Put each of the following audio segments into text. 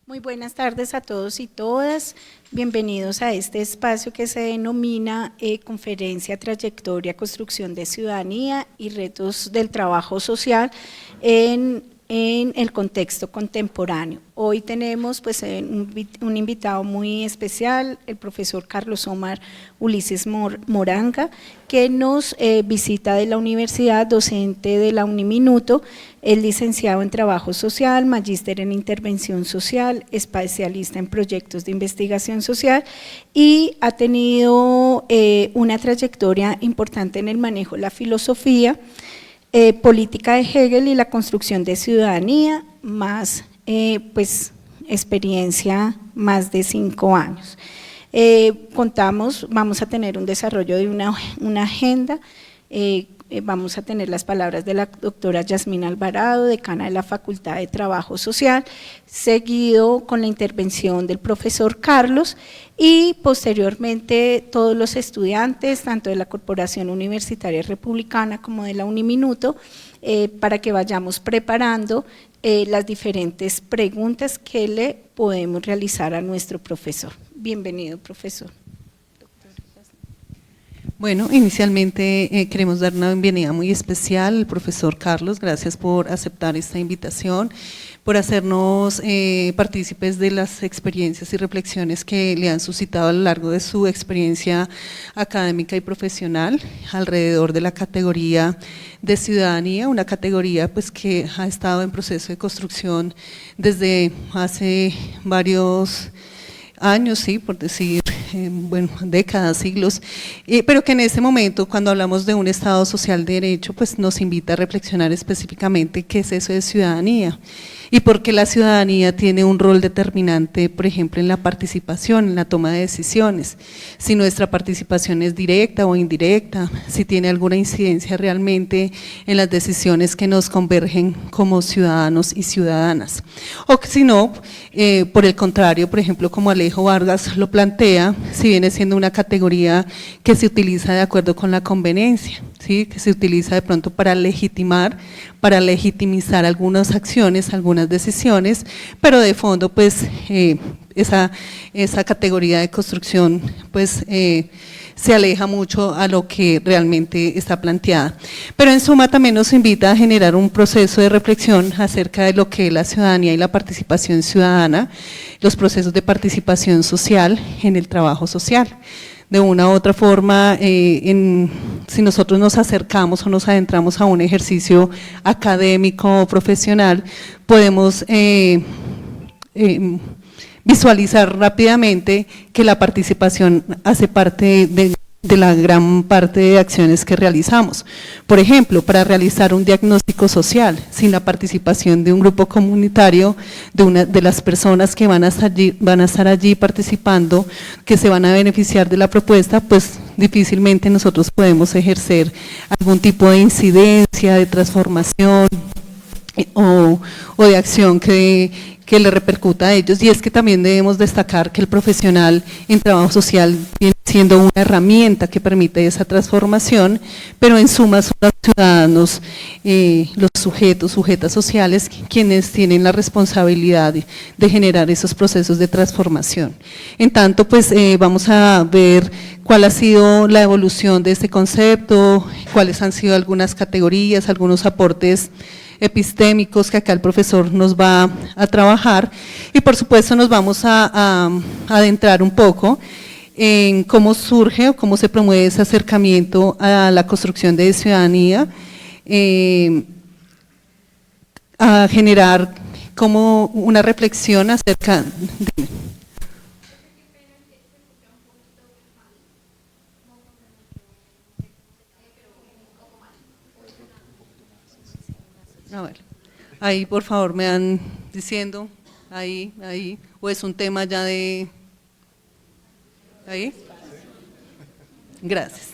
Muy buenas tardes a todos y todas. Bienvenidos a este espacio que se denomina Conferencia Trayectoria, Construcción de Ciudadanía y Retos del Trabajo Social en el contexto contemporáneo. Hoy tenemos pues, un invitado muy especial, el profesor Carlos Omar Ulises Moranga, que nos visita de la universidad, docente de la Uniminuto, es licenciado en Trabajo Social, magíster en Intervención Social, especialista en proyectos de investigación social y ha tenido una trayectoria importante en el manejo de la filosofía, política de Hegel y la construcción de ciudadanía, más pues experiencia más de 5 años. Vamos a tener un desarrollo de una agenda, vamos a tener las palabras de la doctora Yasmina Alvarado, decana de la Facultad de Trabajo Social, seguido con la intervención del profesor Carlos y posteriormente todos los estudiantes, tanto de la Corporación Universitaria Republicana como de la Uniminuto, para que vayamos preparando las diferentes preguntas que le podemos realizar a nuestro profesor. Bienvenido, profesor. Bueno, inicialmente queremos dar una bienvenida muy especial al profesor Carlos, gracias por aceptar esta invitación, por hacernos partícipes de las experiencias y reflexiones que le han suscitado a lo largo de su experiencia académica y profesional alrededor de la categoría de ciudadanía, una categoría pues que ha estado en proceso de construcción desde hace varios años, sí, por decir, bueno, décadas, siglos, pero que en ese momento, cuando hablamos de un Estado social de derecho, pues nos invita a reflexionar específicamente qué es eso de ciudadanía y por qué la ciudadanía tiene un rol determinante, por ejemplo, en la participación, en la toma de decisiones, si nuestra participación es directa o indirecta, si tiene alguna incidencia realmente en las decisiones que nos convergen como ciudadanos y ciudadanas, o que si no, por el contrario, por ejemplo, como Alejo Vargas lo plantea, si viene siendo una categoría que se utiliza de acuerdo con la conveniencia, ¿sí? Que se utiliza de pronto para legitimar, para legitimizar algunas acciones, algunas decisiones, pero de fondo pues esa categoría de construcción pues se aleja mucho a lo que realmente está planteada. Pero en suma también nos invita a generar un proceso de reflexión acerca de lo que es la ciudadanía y la participación ciudadana, los procesos de participación social en el trabajo social. De una u otra forma, si nosotros nos acercamos o nos adentramos a un ejercicio académico o profesional, podemos visualizar rápidamente que la participación hace parte de la gran parte de acciones que realizamos. Por ejemplo, para realizar un diagnóstico social, sin la participación de un grupo comunitario, de las personas que van a estar allí participando, que se van a beneficiar de la propuesta, pues difícilmente nosotros podemos ejercer algún tipo de incidencia, de transformación o de acción que le repercuta a ellos. Y es que también debemos destacar que el profesional en trabajo social viene siendo una herramienta que permite esa transformación, pero en suma son los ciudadanos, los sujetas sociales, quienes tienen la responsabilidad de generar esos procesos de transformación. En tanto, pues vamos a ver cuál ha sido la evolución de este concepto, cuáles han sido algunas categorías, algunos aportes epistémicos que acá el profesor nos va a trabajar y por supuesto nos vamos a adentrar un poco en cómo surge o cómo se promueve ese acercamiento a la construcción de ciudadanía, a generar como una reflexión acerca de… A ver, ahí por favor me van diciendo, ahí, o es un tema ya de… ¿Ahí? Gracias.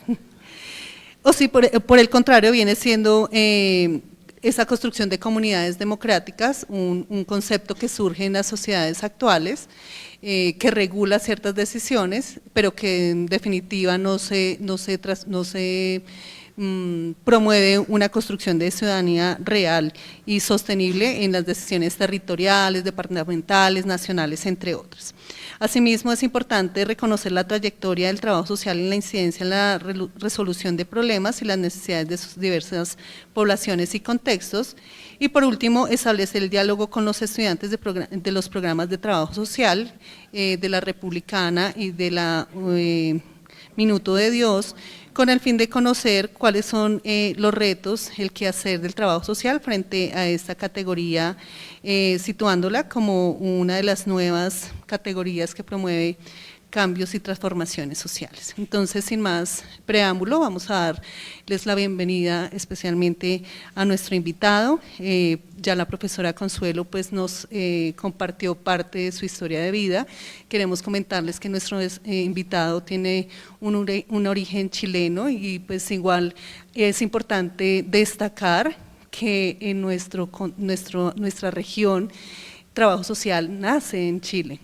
O si por el contrario viene siendo esa construcción de comunidades democráticas, un concepto que surge en las sociedades actuales, que regula ciertas decisiones, pero que en definitiva no se promueve una construcción de ciudadanía real y sostenible en las decisiones territoriales, departamentales, nacionales, entre otras. Asimismo, es importante reconocer la trayectoria del trabajo social en la incidencia en la resolución de problemas y las necesidades de sus diversas poblaciones y contextos. Y por último, establecer el diálogo con los estudiantes de los programas de trabajo social, de la Republicana y de la Minuto de Dios, con el fin de conocer cuáles son los retos, el quehacer del trabajo social frente a esta categoría, situándola como una de las nuevas categorías que promueve cambios y transformaciones sociales. Entonces, sin más preámbulo, vamos a darles la bienvenida especialmente a nuestro invitado. Ya la profesora Consuelo pues nos compartió parte de su historia de vida. Queremos comentarles que nuestro invitado tiene un origen chileno y pues igual es importante destacar que en nuestra región trabajo social nace en Chile,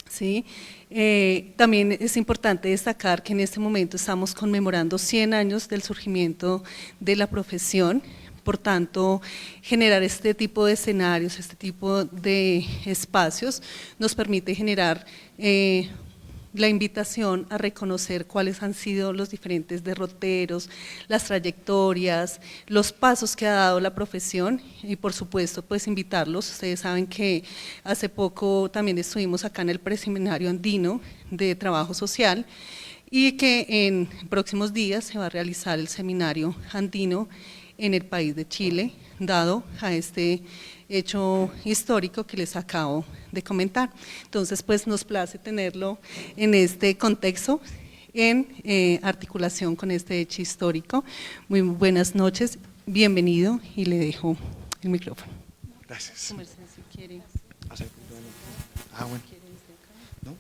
¿sí? También es importante destacar que en este momento estamos conmemorando 100 años del surgimiento de la profesión. Por tanto, generar este tipo de escenarios, este tipo de espacios nos permite generar la invitación a reconocer cuáles han sido los diferentes derroteros, las trayectorias, los pasos que ha dado la profesión y por supuesto pues invitarlos. Ustedes saben que hace poco también estuvimos acá en el Preseminario Andino de Trabajo Social y que en próximos días se va a realizar el Seminario Andino en el país de Chile, dado a este hecho histórico que les acabo de comentar. Entonces, pues nos place tenerlo en este contexto, en articulación con este hecho histórico. Muy buenas noches, bienvenido y le dejo el micrófono. Gracias. Si quiere. Bueno. No,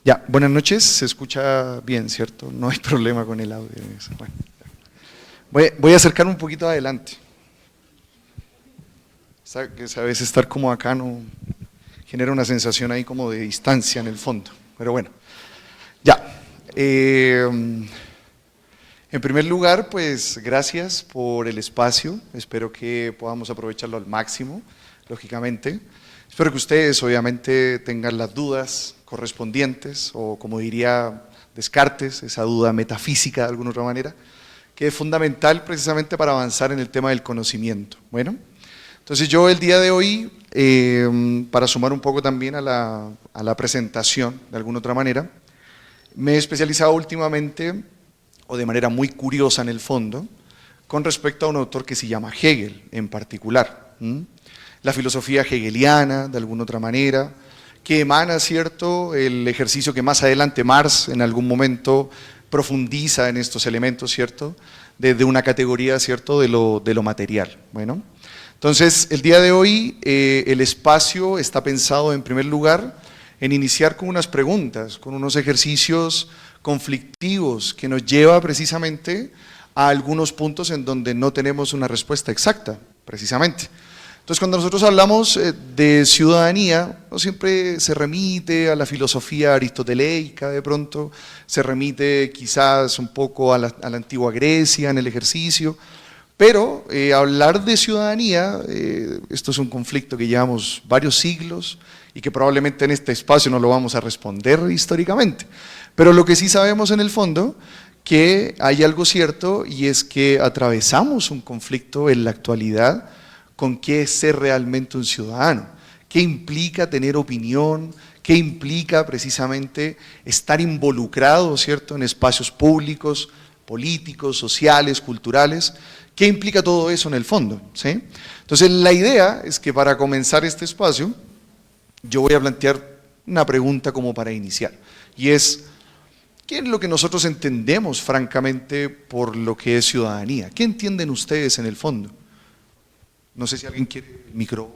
ya, buenas noches, se escucha bien, ¿cierto? No hay problema con el audio. Bueno, voy a acercarme un poquito adelante. Que a veces estar como acá no genera una sensación ahí como de distancia en el fondo, pero bueno, ya. En primer lugar, pues gracias por el espacio, espero que podamos aprovecharlo al máximo, lógicamente. Espero que ustedes obviamente tengan las dudas correspondientes o como diría Descartes, esa duda metafísica de alguna otra manera, que es fundamental precisamente para avanzar en el tema del conocimiento. Bueno. Entonces yo el día de hoy, para sumar un poco también a la presentación, de alguna otra manera, me he especializado últimamente, o de manera muy curiosa en el fondo, con respecto a un autor que se llama Hegel en particular. La filosofía hegeliana, de alguna otra manera, que emana, ¿cierto?, el ejercicio que más adelante Marx en algún momento profundiza en estos elementos, ¿cierto?, desde una categoría, ¿cierto?, de lo material. Bueno. Entonces, el día de hoy el espacio está pensado en primer lugar en iniciar con unas preguntas, con unos ejercicios conflictivos que nos lleva precisamente a algunos puntos en donde no tenemos una respuesta exacta, precisamente. Entonces, cuando nosotros hablamos de ciudadanía, no siempre se remite a la filosofía aristoteleica, de pronto se remite quizás un poco a la antigua Grecia en el ejercicio. Pero hablar de ciudadanía, esto es un conflicto que llevamos varios siglos y que probablemente en este espacio no lo vamos a responder históricamente. Pero lo que sí sabemos en el fondo, que hay algo cierto y es que atravesamos un conflicto en la actualidad con qué es ser realmente un ciudadano, qué implica tener opinión, qué implica precisamente estar involucrado, ¿cierto?, en espacios públicos, políticos, sociales, culturales. ¿Qué implica todo eso en el fondo? ¿Sí? Entonces la idea es que para comenzar este espacio yo voy a plantear una pregunta como para iniciar y es ¿qué es lo que nosotros entendemos francamente por lo que es ciudadanía? ¿Qué entienden ustedes en el fondo? No sé si alguien quiere el micro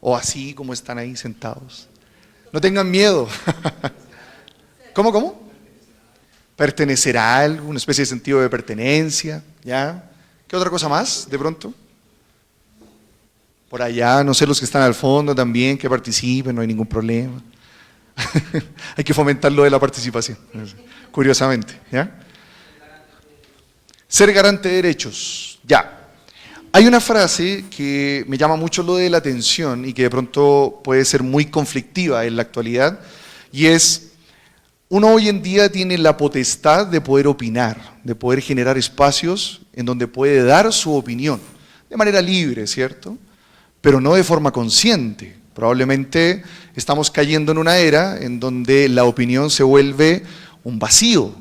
o así como están ahí sentados. No tengan miedo. ¿Cómo? Pertenecer a algo, una especie de sentido de pertenencia, ¿ya? ¿Qué otra cosa más, de pronto? Por allá, no sé, los que están al fondo también, que participen, no hay ningún problema. Hay que fomentar lo de la participación. curiosamente, ¿ya? Ser garante de derechos, ya. Hay una frase que me llama mucho lo de la atención y que de pronto puede ser muy conflictiva en la actualidad, y es: uno hoy en día tiene la potestad de poder opinar, de poder generar espacios en donde puede dar su opinión, de manera libre, ¿cierto? Pero no de forma consciente. Probablemente estamos cayendo en una era en donde la opinión se vuelve un vacío,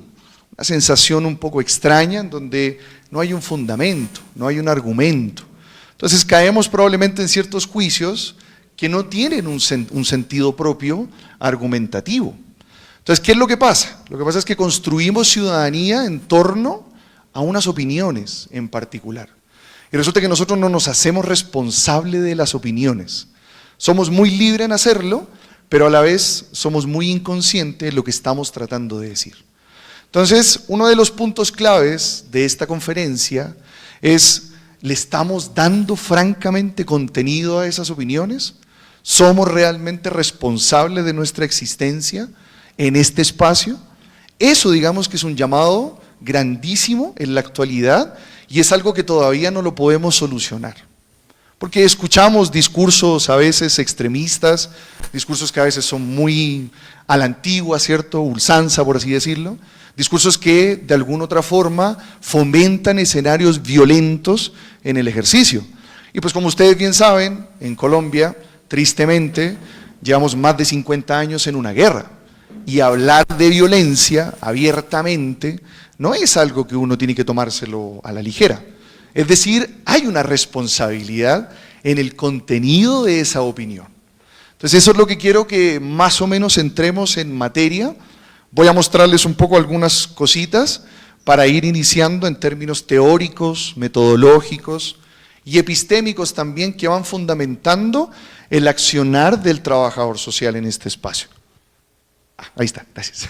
una sensación un poco extraña, en donde no hay un fundamento, no hay un argumento. Entonces caemos probablemente en ciertos juicios que no tienen un sentido propio argumentativo. Entonces, ¿qué es lo que pasa? Lo que pasa es que construimos ciudadanía en torno a unas opiniones en particular. Y resulta que nosotros no nos hacemos responsables de las opiniones. Somos muy libres en hacerlo, pero a la vez somos muy inconscientes de lo que estamos tratando de decir. Entonces, uno de los puntos claves de esta conferencia es: ¿le estamos dando francamente contenido a esas opiniones? ¿Somos realmente responsables de nuestra existencia en este espacio? Eso, digamos, que es un llamado grandísimo en la actualidad, y es algo que todavía no lo podemos solucionar. Porque escuchamos discursos a veces extremistas, discursos que a veces son muy a la antigua, ¿cierto? Ulsanza, por así decirlo. Discursos que de alguna otra forma fomentan escenarios violentos en el ejercicio. Y pues como ustedes bien saben, en Colombia, tristemente, llevamos más de 50 años en una guerra. Y hablar de violencia abiertamente no es algo que uno tiene que tomárselo a la ligera. Es decir, hay una responsabilidad en el contenido de esa opinión. Entonces eso es lo que quiero que más o menos entremos en materia. Voy a mostrarles un poco algunas cositas para ir iniciando en términos teóricos, metodológicos y epistémicos también, que van fundamentando el accionar del trabajador social en este espacio. Ahí está, gracias.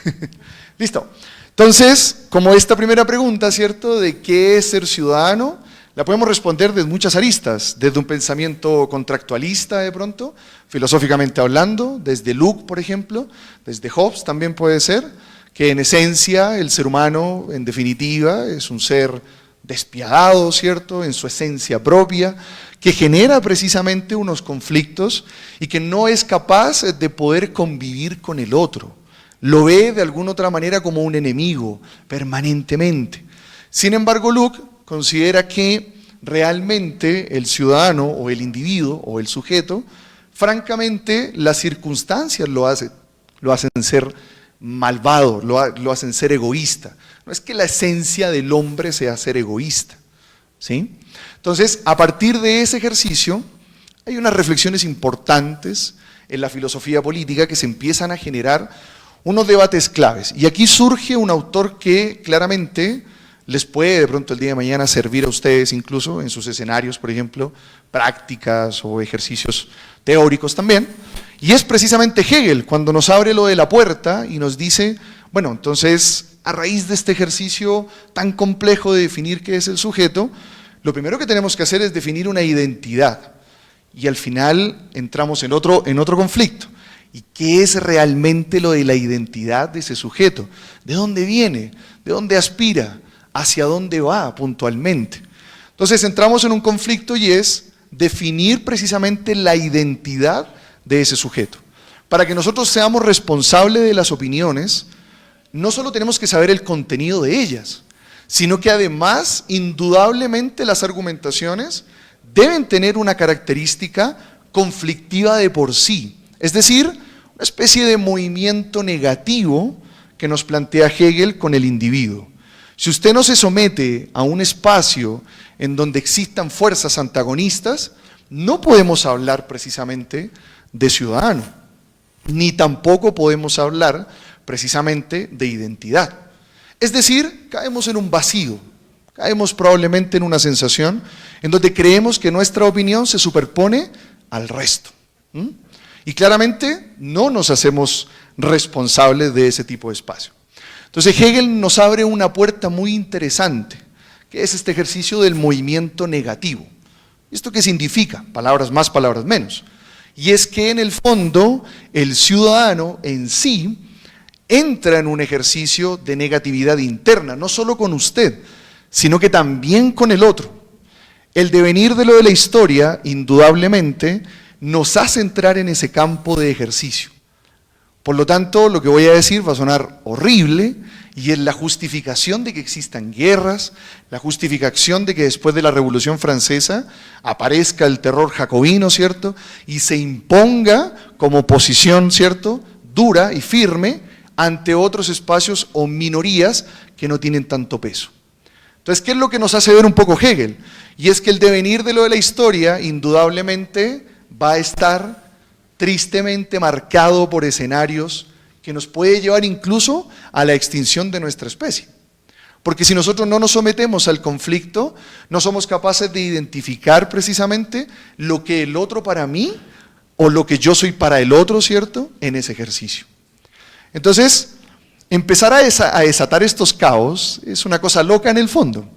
Listo. Entonces, como esta primera pregunta, ¿cierto?, de qué es ser ciudadano, la podemos responder desde muchas aristas, desde un pensamiento contractualista de pronto, filosóficamente hablando, desde Locke, por ejemplo, desde Hobbes también puede ser, que en esencia el ser humano, en definitiva, es un ser despiadado, ¿cierto?, en su esencia propia, que genera precisamente unos conflictos y que no es capaz de poder convivir con el otro. Lo ve de alguna otra manera como un enemigo permanentemente. Sin embargo, Locke considera que realmente el ciudadano o el individuo o el sujeto, francamente las circunstancias lo hacen ser malvado, lo hacen ser egoísta. No es que la esencia del hombre sea ser egoísta, ¿sí? Entonces, a partir de ese ejercicio, hay unas reflexiones importantes en la filosofía política que se empiezan a generar unos debates claves. Y aquí surge un autor que claramente les puede de pronto el día de mañana servir a ustedes incluso en sus escenarios, por ejemplo, prácticas o ejercicios teóricos también. Y es precisamente Hegel cuando nos abre lo de la puerta y nos dice, bueno, entonces a raíz de este ejercicio tan complejo de definir qué es el sujeto, lo primero que tenemos que hacer es definir una identidad. Y al final entramos en otro conflicto. ¿Y qué es realmente lo de la identidad de ese sujeto? ¿De dónde viene? ¿De dónde aspira? ¿Hacia dónde va puntualmente? Entonces entramos en un conflicto y es definir precisamente la identidad de ese sujeto. Para que nosotros seamos responsables de las opiniones, no solo tenemos que saber el contenido de ellas, sino que además, indudablemente, las argumentaciones deben tener una característica conflictiva de por sí. Es decir, una especie de movimiento negativo que nos plantea Hegel con el individuo. Si usted no se somete a un espacio en donde existan fuerzas antagonistas, no podemos hablar precisamente de ciudadano, ni tampoco podemos hablar precisamente de identidad. Es decir, caemos en un vacío, caemos probablemente en una sensación en donde creemos que nuestra opinión se superpone al resto. Y claramente no nos hacemos responsables de ese tipo de espacio. Entonces Hegel nos abre una puerta muy interesante, que es este ejercicio del movimiento negativo. ¿Esto qué significa? Palabras más, palabras menos. Y es que en el fondo el ciudadano en sí entra en un ejercicio de negatividad interna, no solo con usted, sino que también con el otro. El devenir de lo de la historia, indudablemente, nos hace entrar en ese campo de ejercicio. Por lo tanto, lo que voy a decir va a sonar horrible, y es la justificación de que existan guerras, la justificación de que después de la Revolución Francesa aparezca el terror jacobino, ¿cierto? Y se imponga como posición, ¿cierto?, dura y firme ante otros espacios o minorías que no tienen tanto peso. Entonces, ¿qué es lo que nos hace ver un poco Hegel? Y es que el devenir de lo de la historia, indudablemente, va a estar tristemente marcado por escenarios que nos puede llevar incluso a la extinción de nuestra especie. Porque si nosotros no nos sometemos al conflicto, no somos capaces de identificar precisamente lo que el otro para mí o lo que yo soy para el otro, ¿cierto?, en ese ejercicio. Entonces, empezar a desatar estos caos es una cosa loca en el fondo.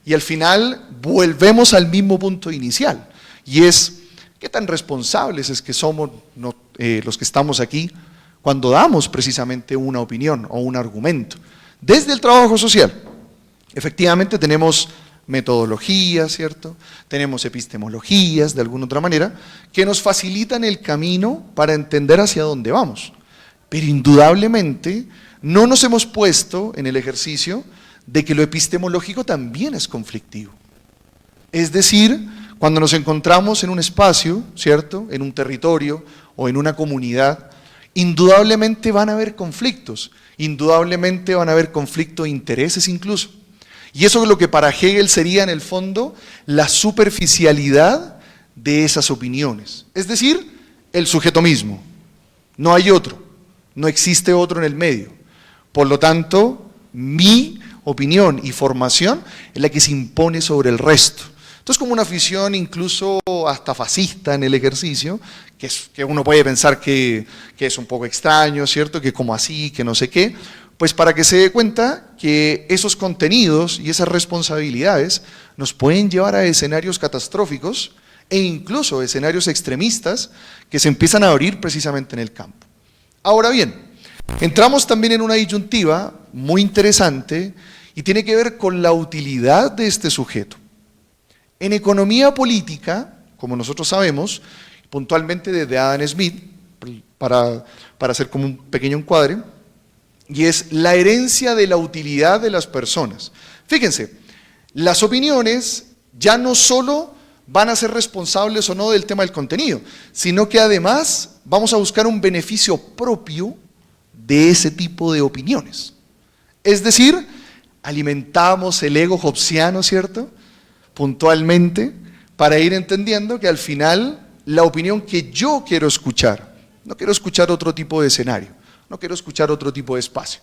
Y al final volvemos al mismo punto inicial, y es, ¿qué tan responsables es que somos los que estamos aquí cuando damos precisamente una opinión o un argumento? Desde el trabajo social, efectivamente tenemos metodologías, ¿cierto? Tenemos epistemologías, de alguna otra manera, que nos facilitan el camino para entender hacia dónde vamos. Pero indudablemente no nos hemos puesto en el ejercicio de que lo epistemológico también es conflictivo. Es decir, cuando nos encontramos en un espacio, ¿cierto?, en un territorio o en una comunidad, indudablemente van a haber conflictos, indudablemente van a haber conflictos de intereses incluso. Y eso es lo que para Hegel sería en el fondo la superficialidad de esas opiniones. Es decir, el sujeto mismo. No hay otro, no existe otro en el medio. Por lo tanto, mi opinión y formación es la que se impone sobre el resto. Entonces, como una afición incluso hasta fascista en el ejercicio, que uno puede pensar que es un poco extraño, ¿cierto?, que como así, que no sé qué, pues para que se dé cuenta que esos contenidos y esas responsabilidades nos pueden llevar a escenarios catastróficos e incluso escenarios extremistas que se empiezan a abrir precisamente en el campo. Ahora bien, entramos también en una disyuntiva muy interesante y tiene que ver con la utilidad de este sujeto. En economía política, como nosotros sabemos, puntualmente desde Adam Smith, para hacer como un pequeño encuadre, y es la herencia de la utilidad de las personas. Fíjense, las opiniones ya no solo van a ser responsables o no del tema del contenido, sino que además vamos a buscar un beneficio propio de ese tipo de opiniones. Es decir, alimentamos el ego hobbesiano, ¿cierto?, puntualmente, para ir entendiendo que al final la opinión que yo quiero escuchar, no quiero escuchar otro tipo de escenario, no quiero escuchar otro tipo de espacio.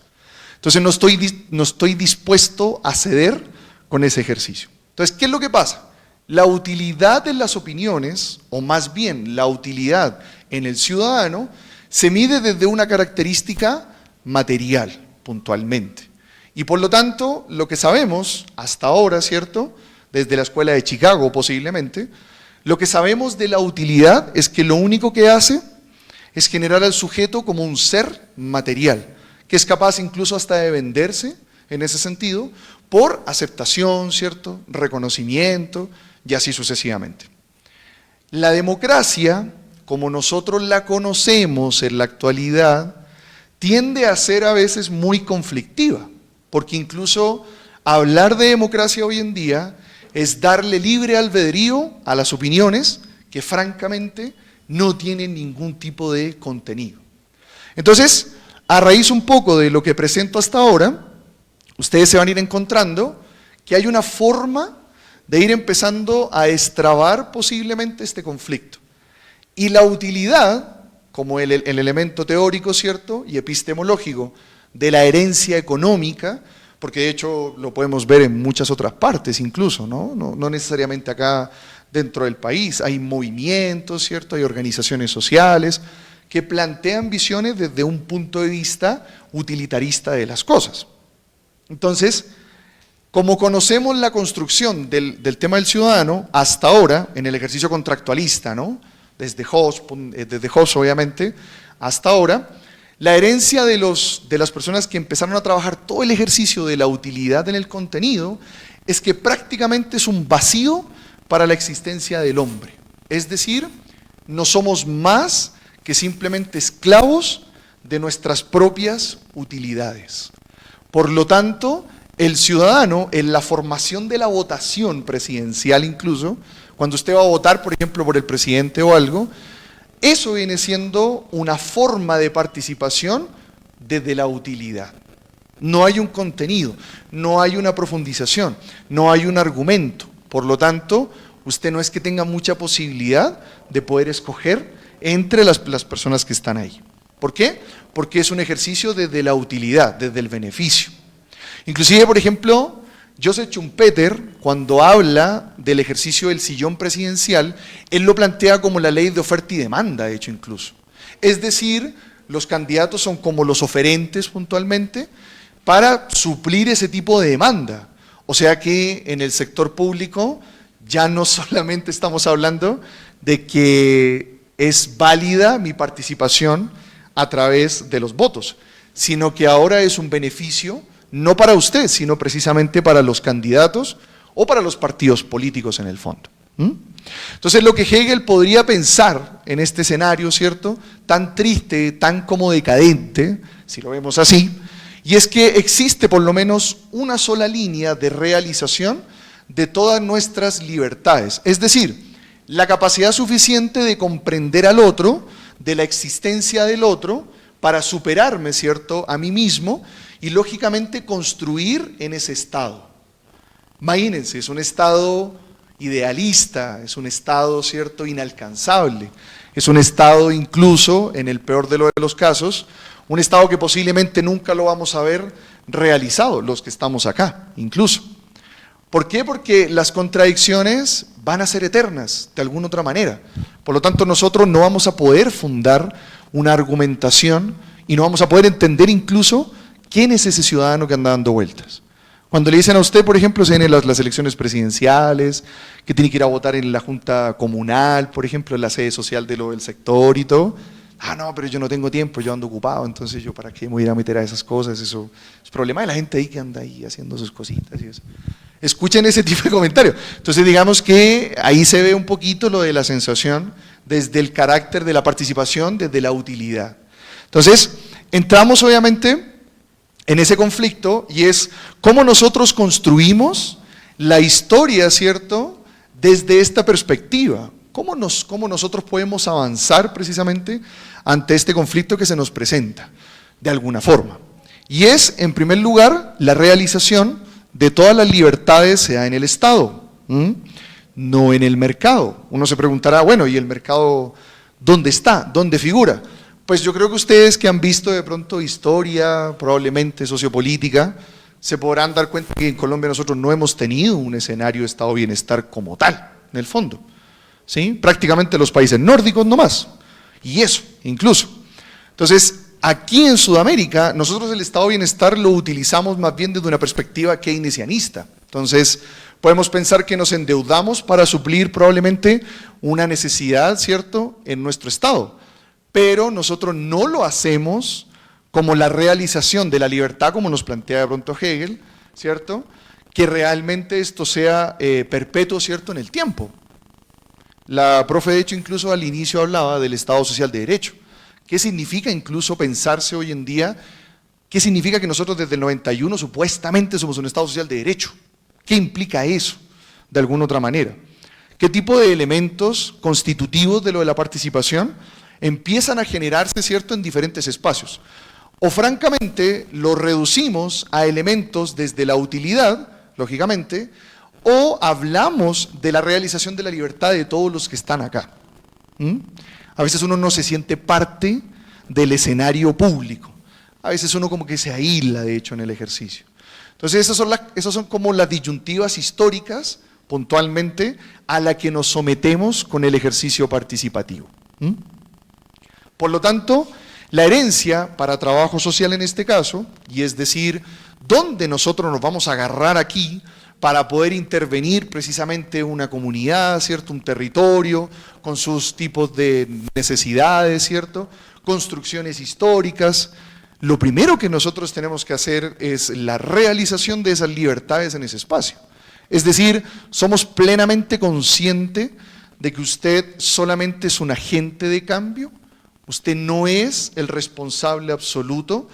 Entonces no estoy dispuesto a ceder con ese ejercicio. Entonces, ¿qué es lo que pasa? La utilidad de las opiniones, o más bien la utilidad en el ciudadano, se mide desde una característica material, puntualmente. Y por lo tanto, lo que sabemos hasta ahora, ¿cierto?, desde la escuela de Chicago posiblemente, lo que sabemos de la utilidad es que lo único que hace es generar al sujeto como un ser material, que es capaz incluso hasta de venderse, en ese sentido, por aceptación, ¿cierto?, reconocimiento, y así sucesivamente. La democracia, como nosotros la conocemos en la actualidad, tiende a ser a veces muy conflictiva, porque incluso hablar de democracia hoy en día es darle libre albedrío a las opiniones que francamente no tienen ningún tipo de contenido. Entonces, a raíz un poco de lo que presento hasta ahora, ustedes se van a ir encontrando que hay una forma de ir empezando a destrabar posiblemente este conflicto. Y la utilidad, como el elemento teórico, ¿cierto?, y epistemológico de la herencia económica, porque de hecho lo podemos ver en muchas otras partes incluso, no necesariamente acá dentro del país, hay movimientos, ¿cierto?, hay organizaciones sociales que plantean visiones desde un punto de vista utilitarista de las cosas. Entonces, como conocemos la construcción del tema del ciudadano hasta ahora, en el ejercicio contractualista, desde Hobbes obviamente, hasta ahora, La herencia de las personas que empezaron a trabajar todo el ejercicio de la utilidad en el contenido es que prácticamente es un vacío para la existencia del hombre. Es decir, no somos más que simplemente esclavos de nuestras propias utilidades. Por lo tanto, el ciudadano, en la formación de la votación presidencial incluso, cuando usted va a votar, por ejemplo, por el presidente o algo, eso viene siendo una forma de participación desde la utilidad. No hay un contenido, no hay una profundización, no hay un argumento. Por lo tanto, usted no es que tenga mucha posibilidad de poder escoger entre las personas que están ahí. ¿Por qué? Porque es un ejercicio desde la utilidad, desde el beneficio. Inclusive, por ejemplo, Joseph Schumpeter, cuando habla del ejercicio del sillón presidencial, él lo plantea como la ley de oferta y demanda, de hecho, incluso. Es decir, los candidatos son como los oferentes puntualmente para suplir ese tipo de demanda. O sea que en el sector público ya no solamente estamos hablando de que es válida mi participación a través de los votos, sino que ahora es un beneficio no para usted, sino precisamente para los candidatos o para los partidos políticos en el fondo. Entonces lo que Hegel podría pensar en este escenario, ¿cierto?, tan triste, tan como decadente, si lo vemos así, y es que existe por lo menos una sola línea de realización de todas nuestras libertades, es decir, la capacidad suficiente de comprender al otro, de la existencia del otro, para superarme, ¿cierto?, a mí mismo y lógicamente construir en ese estado. Imagínense, es un estado idealista, es un estado, ¿cierto?, inalcanzable, es un estado incluso, en el peor de los casos, un estado que posiblemente nunca lo vamos a ver realizado, los que estamos acá, incluso. ¿Por qué? Porque las contradicciones van a ser eternas, de alguna otra manera. Por lo tanto, nosotros no vamos a poder fundar una argumentación y no vamos a poder entender incluso quién es ese ciudadano que anda dando vueltas. Cuando le dicen a usted, por ejemplo, se vienen las elecciones presidenciales, que tiene que ir a votar en la junta comunal, por ejemplo, en la sede social del sector y todo. Ah, no, pero yo no tengo tiempo, yo ando ocupado, entonces yo para qué me voy a ir a meter a esas cosas, eso es problema de la gente ahí que anda ahí haciendo sus cositas y eso. Escuchen ese tipo de comentarios. Entonces digamos que ahí se ve un poquito lo de la sensación desde el carácter de la participación, desde la utilidad. Entonces, entramos obviamente en ese conflicto y es cómo nosotros construimos la historia, ¿cierto?, desde esta perspectiva. ¿Cómo nosotros podemos avanzar precisamente ante este conflicto que se nos presenta, de alguna forma? Y es, en primer lugar, la realización de todas las libertades se da en el Estado, no en el mercado. Uno se preguntará, bueno, ¿y el mercado dónde está? ¿Dónde figura? Pues yo creo que ustedes que han visto de pronto historia, probablemente sociopolítica, se podrán dar cuenta que en Colombia nosotros no hemos tenido un escenario de estado de bienestar como tal, en el fondo. ¿Sí? Prácticamente los países nórdicos nomás, y eso, incluso. Entonces, aquí en Sudamérica, nosotros el estado de bienestar lo utilizamos más bien desde una perspectiva keynesianista. Entonces, podemos pensar que nos endeudamos para suplir probablemente una necesidad, ¿cierto?, en nuestro estado, pero nosotros no lo hacemos como la realización de la libertad, como nos plantea de pronto Hegel, ¿cierto?, que realmente esto sea perpetuo, ¿cierto?, en el tiempo. La profe, de hecho, incluso al inicio hablaba del Estado Social de Derecho. ¿Qué significa incluso pensarse hoy en día? ¿Qué significa que nosotros desde el 91 supuestamente somos un Estado Social de Derecho? ¿Qué implica eso, de alguna otra manera? ¿Qué tipo de elementos constitutivos de lo de la participación empiezan a generarse, ¿cierto?, en diferentes espacios? O francamente lo reducimos a elementos desde la utilidad, lógicamente, o hablamos de la realización de la libertad de todos los que están acá. A veces uno no se siente parte del escenario público, a veces uno como que se aísla, de hecho, en el ejercicio. Entonces esas son como las disyuntivas históricas, puntualmente, a la que nos sometemos con el ejercicio participativo. Por lo tanto, la herencia para trabajo social en este caso, y es decir, ¿dónde nosotros nos vamos a agarrar aquí para poder intervenir precisamente una comunidad, ¿cierto?, un territorio, con sus tipos de necesidades, ¿cierto?, construcciones históricas. Lo primero que nosotros tenemos que hacer es la realización de esas libertades en ese espacio. Es decir, somos plenamente conscientes de que usted solamente es un agente de cambio, usted no es el responsable absoluto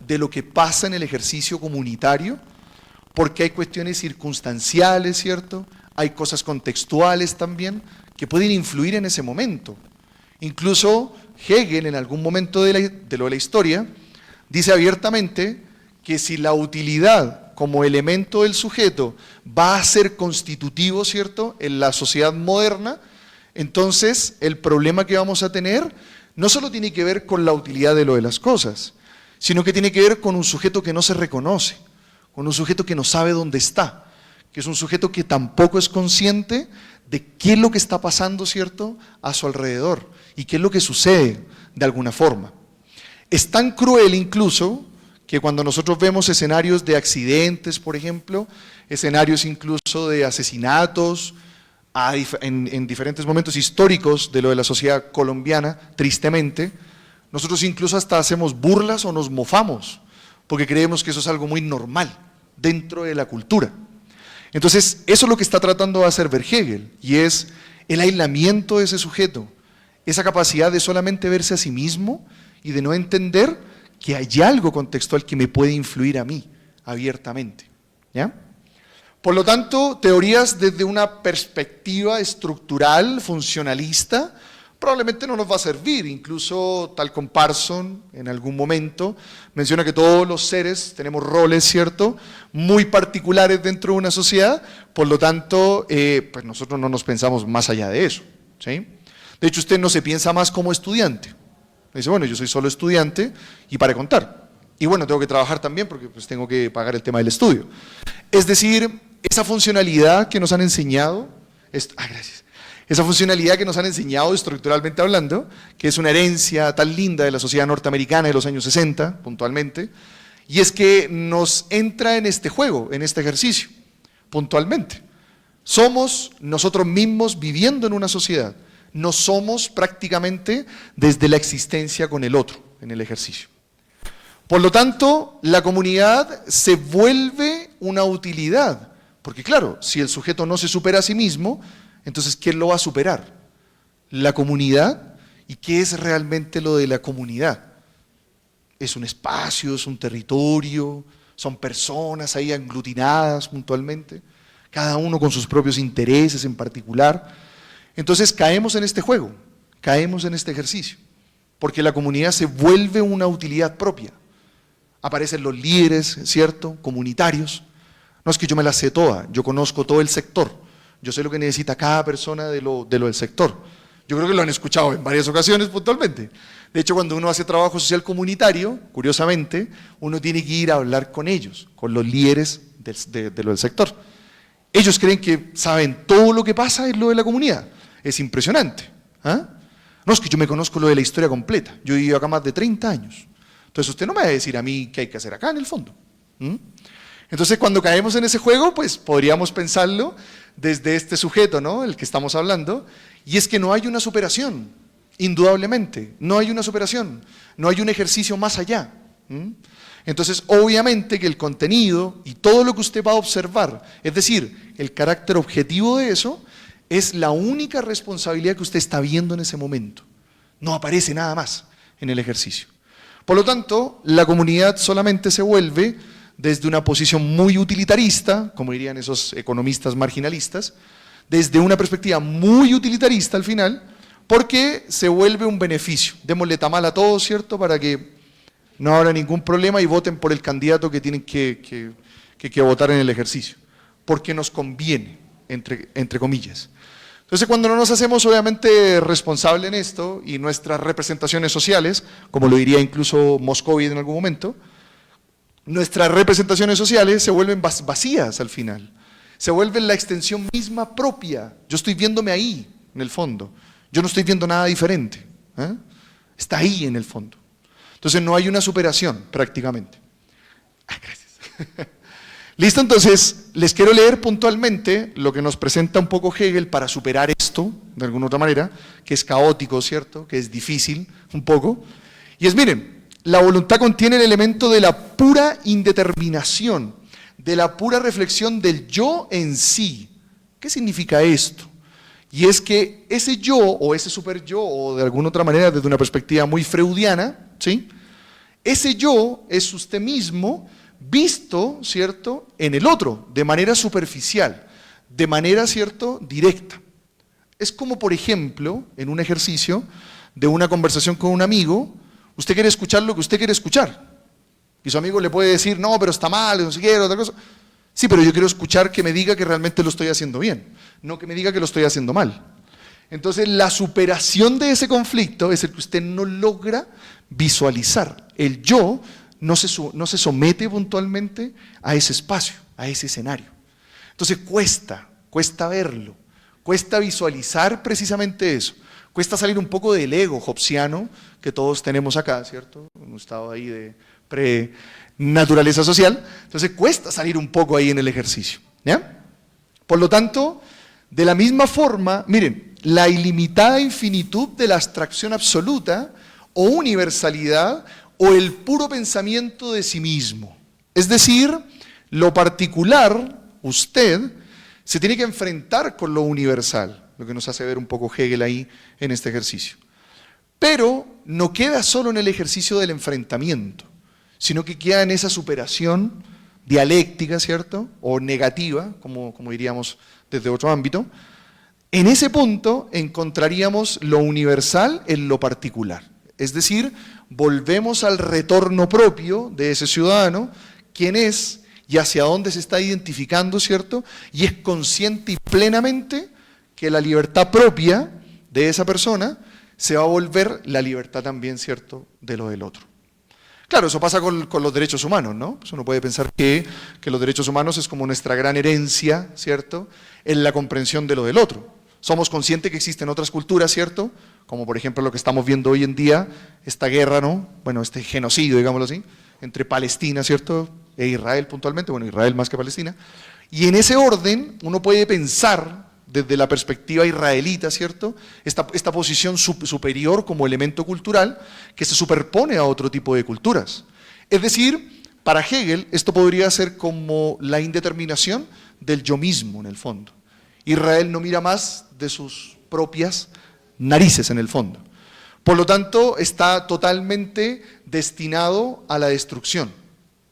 de lo que pasa en el ejercicio comunitario, porque hay cuestiones circunstanciales, ¿cierto? Hay cosas contextuales también que pueden influir en ese momento. Incluso Hegel, en algún momento de lo de la historia, dice abiertamente que si la utilidad como elemento del sujeto va a ser constitutivo, ¿cierto?, en la sociedad moderna, entonces el problema que vamos a tener no solo tiene que ver con la utilidad de lo de las cosas, sino que tiene que ver con un sujeto que no se reconoce, con un sujeto que no sabe dónde está, que es un sujeto que tampoco es consciente de qué es lo que está pasando, ¿cierto?, a su alrededor y qué es lo que sucede de alguna forma. Es tan cruel incluso que cuando nosotros vemos escenarios de accidentes, por ejemplo, escenarios incluso de asesinatos, en diferentes momentos históricos de lo de la sociedad colombiana, tristemente, nosotros incluso hasta hacemos burlas o nos mofamos, porque creemos que eso es algo muy normal dentro de la cultura. Entonces, eso es lo que está tratando de hacer Hegel, y es el aislamiento de ese sujeto, esa capacidad de solamente verse a sí mismo y de no entender que hay algo contextual que me puede influir a mí abiertamente, ¿ya? Por lo tanto, teorías desde una perspectiva estructural, funcionalista, probablemente no nos va a servir. Incluso Talcott Parsons en algún momento menciona que todos los seres tenemos roles, ¿cierto?, muy particulares dentro de una sociedad, por lo tanto, pues nosotros no nos pensamos más allá de eso, ¿sí? De hecho, usted no se piensa más como estudiante. Dice, bueno, yo soy solo estudiante y para contar. Y bueno, tengo que trabajar también porque pues tengo que pagar el tema del estudio. Es decir, esa funcionalidad que nos han enseñado, gracias. Esa funcionalidad que nos han enseñado estructuralmente hablando, que es una herencia tan linda de la sociedad norteamericana de los años 60, puntualmente, y es que nos entra en este juego, en este ejercicio, puntualmente. Somos nosotros mismos viviendo en una sociedad. No somos prácticamente desde la existencia con el otro en el ejercicio. Por lo tanto, la comunidad se vuelve una utilidad, porque claro, si el sujeto no se supera a sí mismo, entonces ¿quién lo va a superar? La comunidad. ¿Y qué es realmente lo de la comunidad? Es un espacio, es un territorio, son personas ahí aglutinadas puntualmente, cada uno con sus propios intereses en particular. Entonces caemos en este juego, caemos en este ejercicio, porque la comunidad se vuelve una utilidad propia. Aparecen los líderes, ¿cierto?, comunitarios. No es que yo me la sé toda, yo conozco todo el sector, yo sé lo que necesita cada persona de lo del sector. Yo creo que lo han escuchado en varias ocasiones puntualmente. De hecho, cuando uno hace trabajo social comunitario, curiosamente, uno tiene que ir a hablar con ellos, con los líderes de lo del sector. Ellos creen que saben todo lo que pasa en lo de la comunidad. Es impresionante. No, es que yo me conozco lo de la historia completa. Yo he vivido acá más de 30 años. Entonces usted no me va a decir a mí qué hay que hacer acá en el fondo. Entonces cuando caemos en ese juego, pues podríamos pensarlo desde este sujeto, ¿no?, el que estamos hablando, y es que no hay una superación, indudablemente, no hay una superación, no hay un ejercicio más allá. Entonces, obviamente que el contenido y todo lo que usted va a observar, es decir, el carácter objetivo de eso, es la única responsabilidad que usted está viendo en ese momento. No aparece nada más en el ejercicio. Por lo tanto, la comunidad solamente se vuelve desde una posición muy utilitarista, como dirían esos economistas marginalistas, desde una perspectiva muy utilitarista al final, porque se vuelve un beneficio. Démosle tamal a todos, ¿cierto?, para que no habrá ningún problema y voten por el candidato que tienen que votar en el ejercicio, porque nos conviene, entre comillas. Entonces, cuando no nos hacemos obviamente responsables en esto y nuestras representaciones sociales, como lo diría incluso Moscovitz en algún momento, nuestras representaciones sociales se vuelven vacías al final, se vuelven la extensión misma propia. Yo estoy viéndome ahí, en el fondo, yo no estoy viendo nada diferente, está ahí en el fondo. Entonces no hay una superación prácticamente. Gracias. Listo, entonces les quiero leer puntualmente lo que nos presenta un poco Hegel para superar esto, de alguna otra manera, que es caótico, ¿cierto?, que es difícil un poco, Y miren, la voluntad contiene el elemento de la pura indeterminación, de la pura reflexión del yo en sí. ¿Qué significa esto? Y es que ese yo, o ese super yo, o de alguna otra manera desde una perspectiva muy freudiana, ¿sí?, ese yo es usted mismo visto, ¿cierto?, en el otro, de manera superficial, de manera, ¿cierto?, directa. Es como, por ejemplo, en un ejercicio de una conversación con un amigo, usted quiere escuchar lo que usted quiere escuchar. Y su amigo le puede decir, no, pero está mal, no sé qué, otra cosa. Sí, pero yo quiero escuchar que me diga que realmente lo estoy haciendo bien, no que me diga que lo estoy haciendo mal. Entonces, la superación de ese conflicto es el que usted no logra visualizar. El yo no se somete puntualmente a ese espacio, a ese escenario. Entonces, cuesta verlo, cuesta visualizar precisamente eso. Cuesta salir un poco del ego hobbesiano que todos tenemos acá, ¿cierto? Un estado ahí de pre-naturaleza social. Entonces, cuesta salir un poco ahí en el ejercicio, ¿ya? Por lo tanto, de la misma forma, miren, la ilimitada infinitud de la abstracción absoluta o universalidad o el puro pensamiento de sí mismo. Es decir, lo particular, usted, se tiene que enfrentar con lo universal, lo que nos hace ver un poco Hegel ahí en este ejercicio. Pero no queda solo en el ejercicio del enfrentamiento, sino que queda en esa superación dialéctica, ¿cierto?, o negativa, como diríamos desde otro ámbito. En ese punto encontraríamos lo universal en lo particular. Es decir, volvemos al retorno propio de ese ciudadano, quién es y hacia dónde se está identificando, ¿cierto? Y es consciente y plenamente que la libertad propia de esa persona se va a volver la libertad también, ¿cierto?, de lo del otro. Claro, eso pasa con los derechos humanos, ¿no? Pues uno puede pensar que los derechos humanos es como nuestra gran herencia, ¿cierto?, en la comprensión de lo del otro. Somos conscientes que existen otras culturas, ¿cierto?, como por ejemplo lo que estamos viendo hoy en día, esta guerra, ¿no?, bueno, este genocidio, digámoslo así, entre Palestina, ¿cierto?, e Israel puntualmente, bueno, Israel más que Palestina. Y en ese orden uno puede pensar desde la perspectiva israelita, ¿cierto?, esta posición superior como elemento cultural que se superpone a otro tipo de culturas. Es decir, para Hegel esto podría ser como la indeterminación del yo mismo en el fondo. Israel no mira más de sus propias narices en el fondo. Por lo tanto, está totalmente destinado a la destrucción.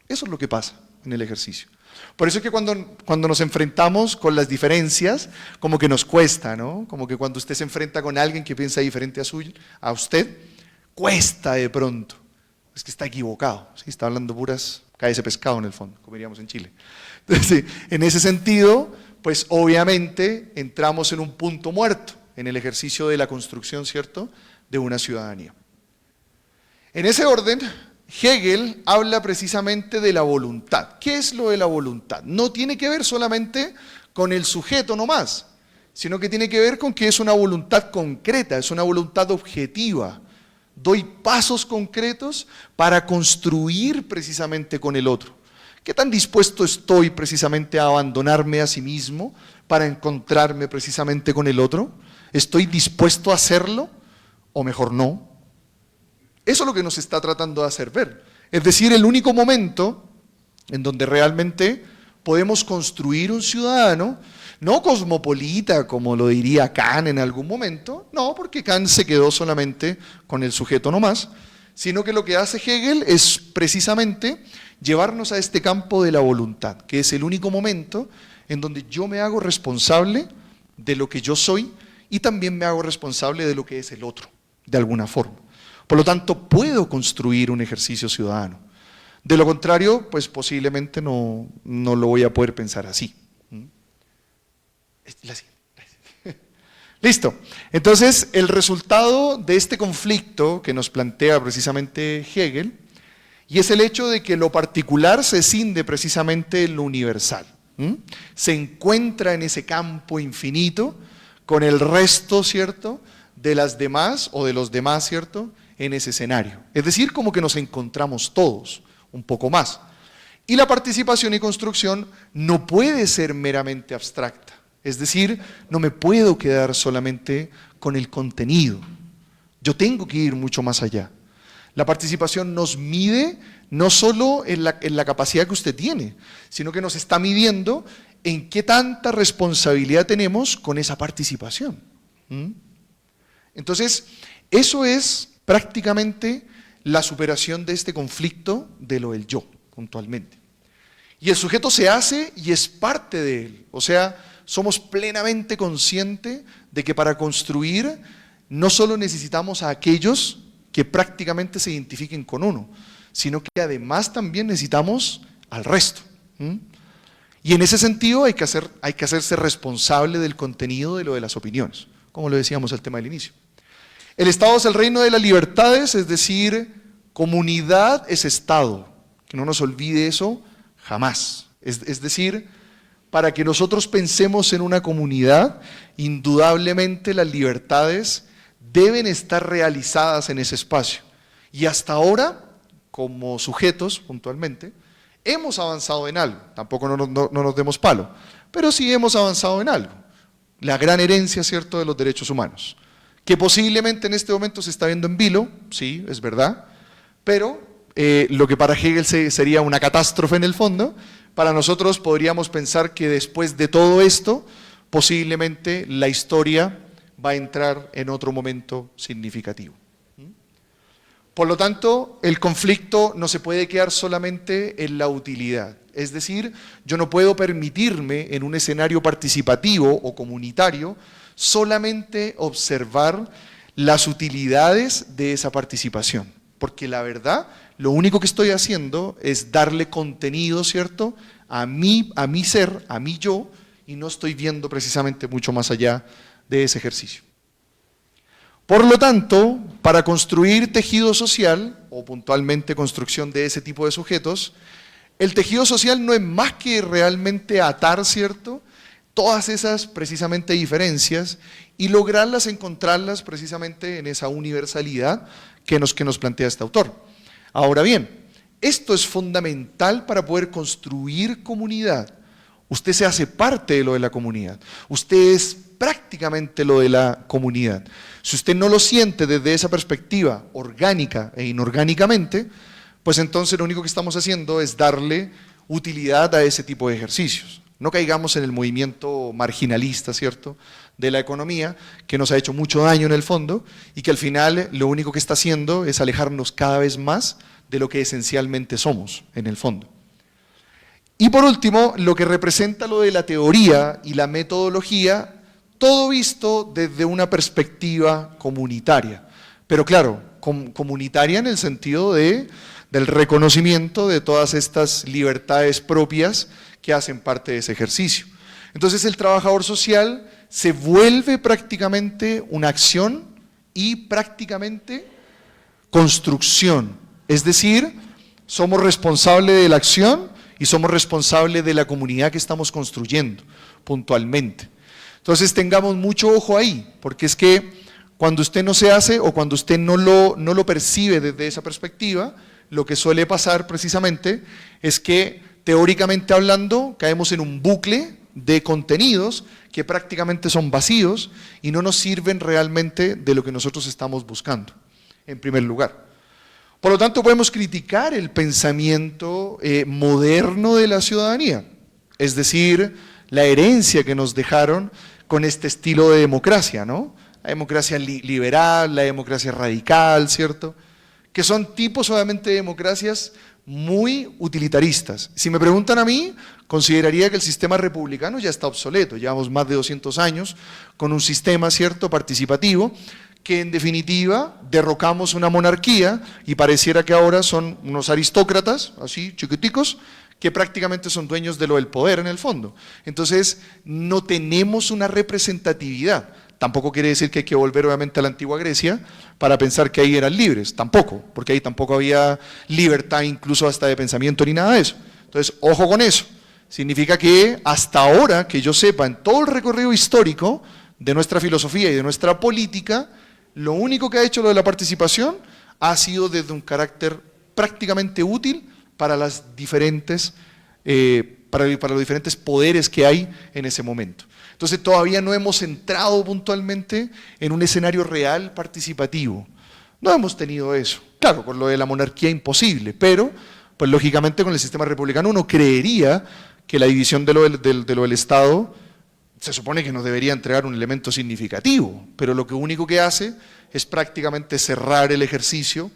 Eso es lo que pasa en el ejercicio. Por eso es que cuando nos enfrentamos con las diferencias, como que nos cuesta, ¿no? Como que cuando usted se enfrenta con alguien que piensa diferente a usted, cuesta de pronto. Es que está equivocado, ¿sí? Está hablando puras, cae ese pescado en el fondo, como diríamos en Chile. Entonces, en ese sentido, pues obviamente entramos en un punto muerto en el ejercicio de la construcción, ¿cierto?, de una ciudadanía. En ese orden, Hegel habla precisamente de la voluntad. ¿Qué es lo de la voluntad? No tiene que ver solamente con el sujeto nomás, sino que tiene que ver con que es una voluntad concreta, es una voluntad objetiva. Doy pasos concretos para construir precisamente con el otro. ¿Qué tan dispuesto estoy precisamente a abandonarme a sí mismo para encontrarme precisamente con el otro? ¿Estoy dispuesto a hacerlo o mejor no? Eso es lo que nos está tratando de hacer ver. Es decir, el único momento en donde realmente podemos construir un ciudadano, no cosmopolita como lo diría Kant en algún momento, no, porque Kant se quedó solamente con el sujeto nomás, sino que lo que hace Hegel es precisamente llevarnos a este campo de la voluntad, que es el único momento en donde yo me hago responsable de lo que yo soy y también me hago responsable de lo que es el otro, de alguna forma. Por lo tanto, puedo construir un ejercicio ciudadano. De lo contrario, pues posiblemente no lo voy a poder pensar así. Listo. Entonces, el resultado de este conflicto que nos plantea precisamente Hegel, y es el hecho de que lo particular se escinde precisamente en lo universal. Se encuentra en ese campo infinito con el resto, ¿cierto?, de las demás o de los demás, ¿cierto?, en ese escenario. Es decir, como que nos encontramos todos, un poco más. Y la participación y construcción no puede ser meramente abstracta. Es decir, no me puedo quedar solamente con el contenido. Yo tengo que ir mucho más allá. La participación nos mide no solo en la capacidad que usted tiene, sino que nos está midiendo en qué tanta responsabilidad tenemos con esa participación. Entonces, eso es prácticamente la superación de este conflicto de lo del yo, puntualmente. Y el sujeto se hace y es parte de él, o sea, somos plenamente conscientes de que para construir no solo necesitamos a aquellos que prácticamente se identifiquen con uno, sino que además también necesitamos al resto. Y en ese sentido hay que hacerse responsable del contenido de lo de las opiniones, como lo decíamos al tema del inicio. El Estado es el reino de las libertades, es decir, comunidad es Estado, que no nos olvide eso jamás. Es decir, para que nosotros pensemos en una comunidad, indudablemente las libertades deben estar realizadas en ese espacio. Y hasta ahora, como sujetos, puntualmente, hemos avanzado en algo. Tampoco no nos demos palo, pero sí hemos avanzado en algo. La gran herencia, ¿cierto?, de los derechos humanos. Que posiblemente en este momento se está viendo en vilo, sí, es verdad, pero lo que para Hegel sería una catástrofe en el fondo, para nosotros podríamos pensar que después de todo esto, posiblemente la historia va a entrar en otro momento significativo. Por lo tanto, el conflicto no se puede quedar solamente en la utilidad. Es decir, yo no puedo permitirme en un escenario participativo o comunitario solamente observar las utilidades de esa participación. Porque la verdad, lo único que estoy haciendo es darle contenido, ¿cierto?, a mi ser, a mi yo, y no estoy viendo precisamente mucho más allá de ese ejercicio. Por lo tanto, para construir tejido social, o puntualmente construcción de ese tipo de sujetos, el tejido social no es más que realmente atar, ¿cierto?, todas esas precisamente diferencias y lograrlas, encontrarlas precisamente en esa universalidad que nos plantea este autor. Ahora bien, esto es fundamental para poder construir comunidad. Usted se hace parte de lo de la comunidad, usted es prácticamente lo de la comunidad. Si usted no lo siente desde esa perspectiva orgánica e inorgánicamente, pues entonces lo único que estamos haciendo es darle utilidad a ese tipo de ejercicios. No caigamos en el movimiento marginalista, ¿cierto?, de la economía, que nos ha hecho mucho daño en el fondo y que al final lo único que está haciendo es alejarnos cada vez más de lo que esencialmente somos en el fondo. Y por último, lo que representa lo de la teoría y la metodología, todo visto desde una perspectiva comunitaria. Pero claro, comunitaria en el sentido del reconocimiento de todas estas libertades propias que hacen parte de ese ejercicio. Entonces el trabajador social se vuelve prácticamente una acción y prácticamente construcción. Es decir, somos responsables de la acción y somos responsables de la comunidad que estamos construyendo puntualmente. Entonces tengamos mucho ojo ahí, porque es que cuando usted no se hace o cuando usted no lo percibe desde esa perspectiva, lo que suele pasar precisamente es que teóricamente hablando caemos en un bucle de contenidos que prácticamente son vacíos y no nos sirven realmente de lo que nosotros estamos buscando, en primer lugar. Por lo tanto, podemos criticar el pensamiento moderno de la ciudadanía, es decir, la herencia que nos dejaron con este estilo de democracia, ¿no? La democracia liberal, la democracia radical, ¿cierto?, que son tipos obviamente de democracias muy utilitaristas. Si me preguntan a mí, consideraría que el sistema republicano ya está obsoleto, llevamos más de 200 años con un sistema, ¿cierto?, participativo, que en definitiva derrocamos una monarquía y pareciera que ahora son unos aristócratas, así chiquiticos, que prácticamente son dueños de lo del poder en el fondo. Entonces no tenemos una representatividad. Tampoco quiere decir que hay que volver obviamente a la antigua Grecia para pensar que ahí eran libres, tampoco, porque ahí tampoco había libertad incluso hasta de pensamiento ni nada de eso. Entonces, ojo con eso. Significa que hasta ahora, que yo sepa, en todo el recorrido histórico de nuestra filosofía y de nuestra política, lo único que ha hecho lo de la participación ha sido desde un carácter prácticamente útil para las diferentes, para los diferentes poderes que hay en ese momento. Entonces todavía no hemos entrado puntualmente en un escenario real participativo. No hemos tenido eso. Claro, con lo de la monarquía imposible, pero pues lógicamente con el sistema republicano uno creería que la división de lo del Estado se supone que nos debería entregar un elemento significativo, pero lo que único que hace es prácticamente cerrar el ejercicio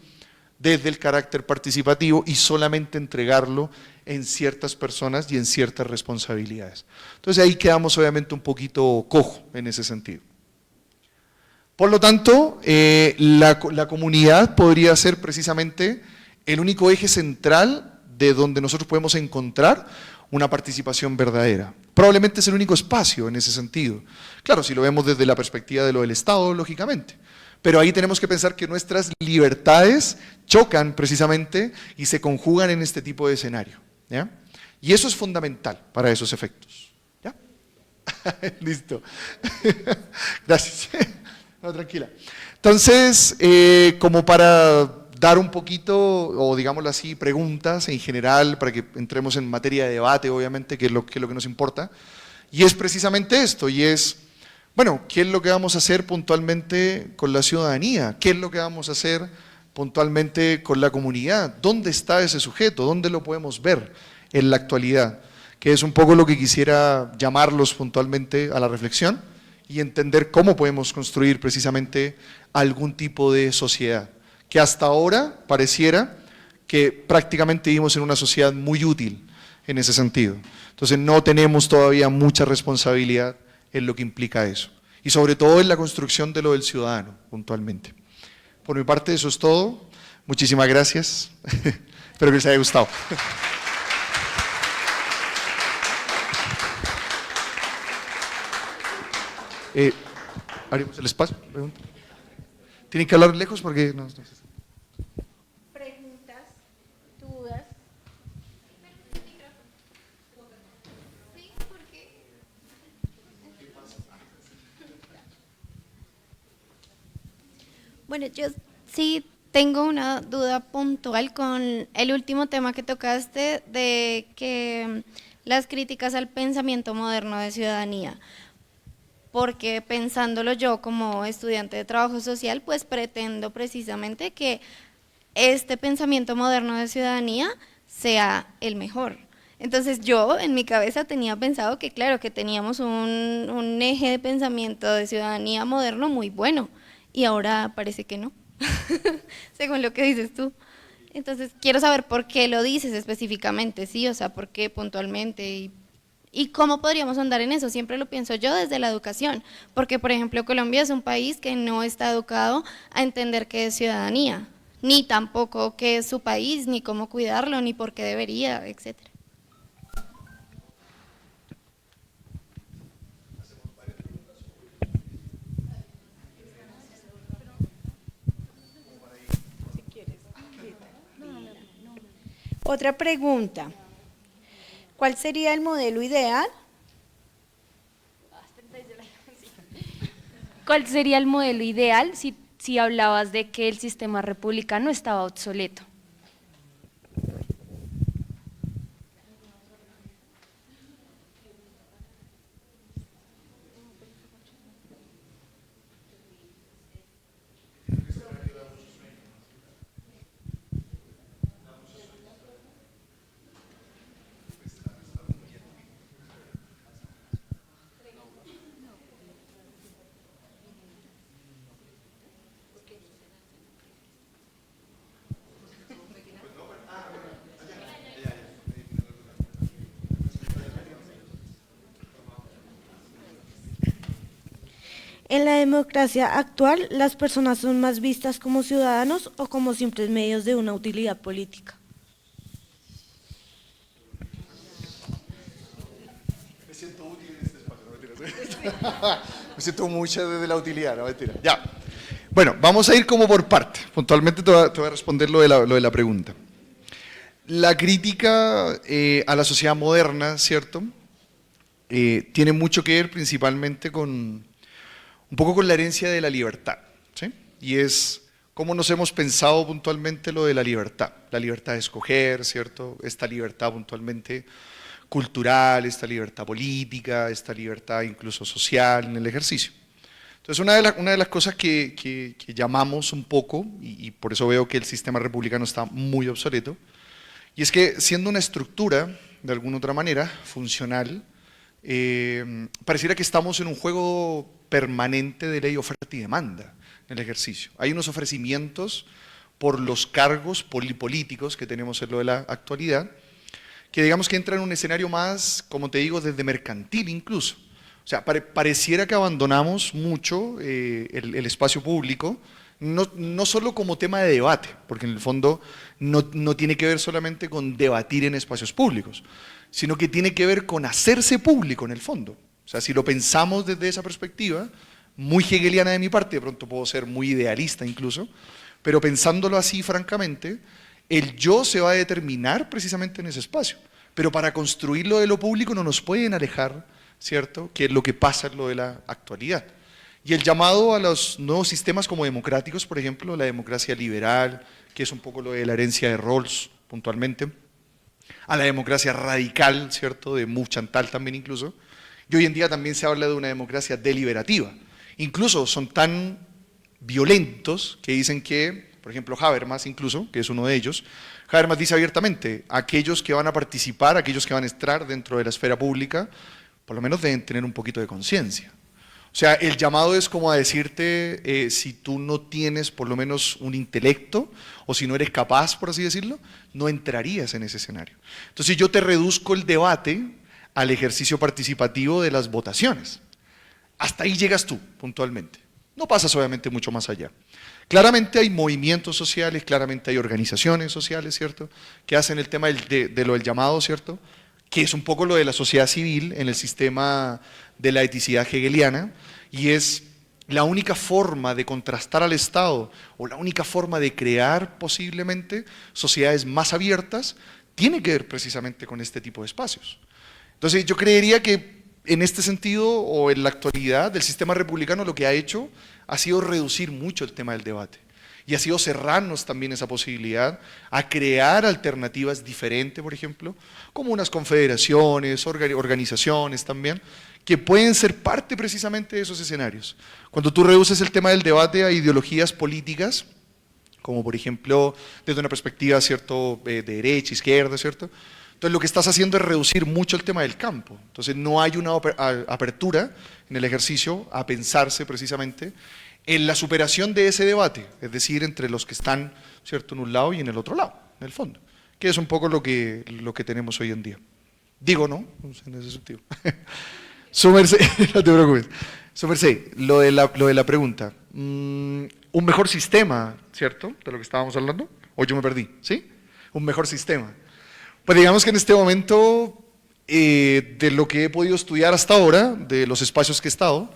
desde el carácter participativo y solamente entregarlo en ciertas personas y en ciertas responsabilidades. Entonces ahí quedamos obviamente un poquito cojo en ese sentido. Por lo tanto, la comunidad podría ser precisamente el único eje central de donde nosotros podemos encontrar una participación verdadera. Probablemente es el único espacio en ese sentido. Claro, si lo vemos desde la perspectiva de lo del Estado, lógicamente. Pero ahí tenemos que pensar que nuestras libertades chocan precisamente y se conjugan en este tipo de escenario, ¿ya? Y eso es fundamental para esos efectos. ¿Ya? Listo. Gracias. No, tranquila. Entonces, como para dar un poquito, o digámoslo así, preguntas en general, para que entremos en materia de debate, obviamente, que es lo que nos importa, y es precisamente esto, y es, bueno, ¿qué es lo que vamos a hacer puntualmente con la ciudadanía? ¿Qué es lo que vamos a hacer puntualmente con la comunidad? ¿Dónde está ese sujeto? ¿Dónde lo podemos ver en la actualidad? Que es un poco lo que quisiera llamarlos puntualmente a la reflexión y entender cómo podemos construir precisamente algún tipo de sociedad, que hasta ahora pareciera que prácticamente vivimos en una sociedad muy útil en ese sentido. Entonces no tenemos todavía mucha responsabilidad en lo que implica eso. Y sobre todo en la construcción de lo del ciudadano, puntualmente. Por mi parte eso es todo. Muchísimas gracias. Espero que les haya gustado. Abrimos el espacio. Pregunta. Tienen que hablar lejos porque no sé. Preguntas, dudas. Bueno, yo sí tengo una duda puntual con el último tema que tocaste de que las críticas al pensamiento moderno de ciudadanía, porque pensándolo yo como estudiante de trabajo social, pues pretendo precisamente que este pensamiento moderno de ciudadanía sea el mejor. Entonces yo en mi cabeza tenía pensado que claro, que teníamos un eje de pensamiento de ciudadanía moderno muy bueno, y ahora parece que no, según lo que dices tú. Entonces quiero saber por qué lo dices específicamente, sí, o sea, por qué puntualmente y cómo podríamos andar en eso. Siempre lo pienso yo desde la educación, porque por ejemplo Colombia es un país que no está educado a entender qué es ciudadanía, ni tampoco qué es su país, ni cómo cuidarlo, ni por qué debería, etcétera. Otra pregunta. ¿Cuál sería el modelo ideal? ¿Cuál sería el modelo ideal si hablabas de que el sistema republicano estaba obsoleto? En la democracia actual, ¿las personas son más vistas como ciudadanos o como simples medios de una utilidad política? Me siento útil en este espacio, no mentiras. Me siento mucho desde la utilidad, no mentira. Ya. Bueno, vamos a ir como por parte. Puntualmente te voy a responder lo de la pregunta. La crítica a la sociedad moderna, ¿cierto? Tiene mucho que ver principalmente con un poco con la herencia de la libertad, ¿sí? Y es cómo nos hemos pensado puntualmente lo de la libertad de escoger, ¿cierto? Esta libertad puntualmente cultural, esta libertad política, esta libertad incluso social en el ejercicio. Entonces, una de las cosas que llamamos un poco, y por eso veo que el sistema republicano está muy obsoleto, y es que siendo una estructura, de alguna otra manera, funcional, pareciera que estamos en un juego permanente de ley, oferta y demanda en el ejercicio. Hay unos ofrecimientos por los cargos políticos que tenemos en lo de la actualidad, que digamos que entran en un escenario más, como te digo, desde mercantil incluso. O sea, pareciera que abandonamos mucho el espacio público, no solo como tema de debate, porque en el fondo no tiene que ver solamente con debatir en espacios públicos, sino que tiene que ver con hacerse público en el fondo. O sea, si lo pensamos desde esa perspectiva, muy hegeliana de mi parte, de pronto puedo ser muy idealista incluso, pero pensándolo así francamente, el yo se va a determinar precisamente en ese espacio. Pero para construirlo de lo público no nos pueden alejar, ¿cierto?, que es lo que pasa en lo de la actualidad. Y el llamado a los nuevos sistemas como democráticos, por ejemplo, la democracia liberal, que es un poco lo de la herencia de Rawls puntualmente, a la democracia radical, ¿cierto?, de Mu Chantal también incluso, y hoy en día también se habla de una democracia deliberativa. Incluso son tan violentos que dicen que, por ejemplo, Habermas incluso, que es uno de ellos, Habermas dice abiertamente, aquellos que van a participar, aquellos que van a estar dentro de la esfera pública, por lo menos deben tener un poquito de conciencia. O sea, el llamado es como a decirte, si tú no tienes por lo menos un intelecto, o si no eres capaz, por así decirlo, no entrarías en ese escenario. Entonces yo te reduzco el debate al ejercicio participativo de las votaciones. Hasta ahí llegas tú, puntualmente. No pasas obviamente mucho más allá. Claramente hay movimientos sociales, claramente hay organizaciones sociales, ¿cierto?, que hacen el tema de lo del llamado, ¿cierto?, que es un poco lo de la sociedad civil en el sistema de la eticidad hegeliana, y es la única forma de contrastar al Estado, o la única forma de crear posiblemente sociedades más abiertas, tiene que ver precisamente con este tipo de espacios. Entonces yo creería que en este sentido, o en la actualidad, el sistema republicano lo que ha hecho ha sido reducir mucho el tema del debate. Y ha sido cerrarnos también esa posibilidad a crear alternativas diferentes, por ejemplo, como unas confederaciones, organizaciones también, que pueden ser parte precisamente de esos escenarios. Cuando tú reduces el tema del debate a ideologías políticas, como por ejemplo desde una perspectiva, ¿cierto?, de derecha, izquierda, ¿cierto?, entonces lo que estás haciendo es reducir mucho el tema del campo. Entonces no hay una apertura en el ejercicio a pensarse precisamente en la superación de ese debate, es decir, entre los que están, ¿cierto?, en un lado y en el otro lado, en el fondo, que es un poco lo que tenemos hoy en día. Digo, ¿no? En ese sentido. Su merced, no te preocupes. Su merced, lo de la pregunta. Un mejor sistema, ¿cierto?, de lo que estábamos hablando, o yo me perdí, ¿sí? Un mejor sistema. Pues digamos que en este momento, de lo que he podido estudiar hasta ahora, de los espacios que he estado,